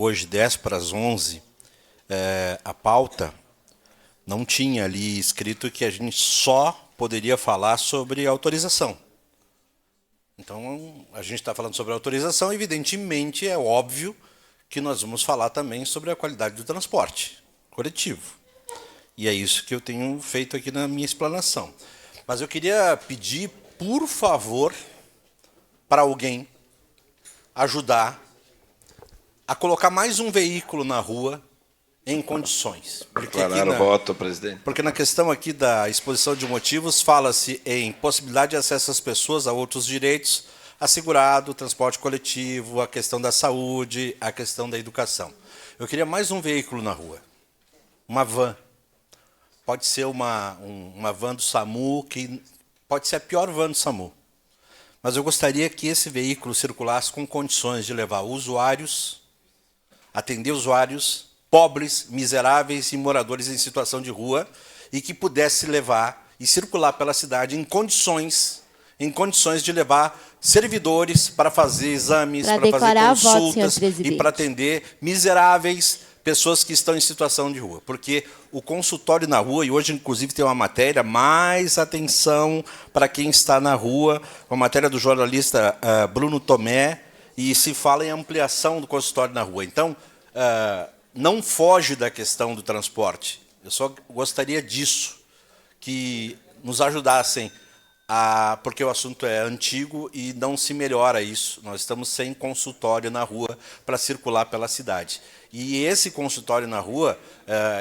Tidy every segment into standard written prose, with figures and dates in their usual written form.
hoje 10 para as 11, a pauta não tinha ali escrito que a gente só poderia falar sobre autorização. Então, a gente está falando sobre autorização, evidentemente, é óbvio que nós vamos falar também sobre a qualidade do transporte coletivo. E é isso que eu tenho feito aqui na minha explanação. Mas eu queria pedir, por favor, para alguém ajudar a colocar mais um veículo na rua em condições. Declarar o voto, presidente. Porque na questão aqui da exposição de motivos, fala-se em possibilidade de acesso às pessoas a outros direitos, assegurado, transporte coletivo, a questão da saúde, a questão da educação. Eu queria mais um veículo na rua. Uma van. Pode ser uma van do SAMU, que pode ser a pior van do SAMU. Mas eu gostaria que esse veículo circulasse com condições de levar usuários, atender usuários pobres, miseráveis e moradores em situação de rua, e que pudesse levar e circular pela cidade em condições de levar servidores para fazer exames, para fazer consultas e para atender miseráveis, pessoas que estão em situação de rua. Porque o consultório na rua, e hoje inclusive tem uma matéria, mais atenção para quem está na rua, uma matéria do jornalista Bruno Tomé, e se fala em ampliação do consultório na rua. Então, não foge da questão do transporte. Eu só gostaria disso, que nos ajudassem, porque o assunto é antigo e não se melhora isso. Nós estamos sem consultório na rua para circular pela cidade. E esse consultório na rua,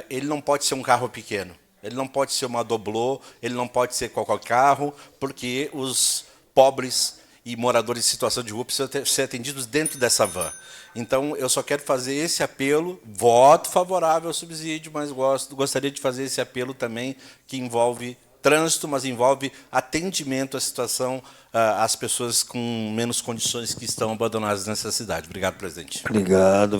ele não pode ser um carro pequeno, ele não pode ser uma doblô, ele não pode ser qualquer carro, porque os pobres e moradores em situação de rua precisam ser atendidos dentro dessa van. Então, eu só quero fazer esse apelo, voto favorável ao subsídio, mas gostaria de fazer esse apelo também, que envolve trânsito, mas envolve atendimento à situação, às pessoas com menos condições que estão abandonadas nessa cidade. Obrigado, presidente. Obrigado.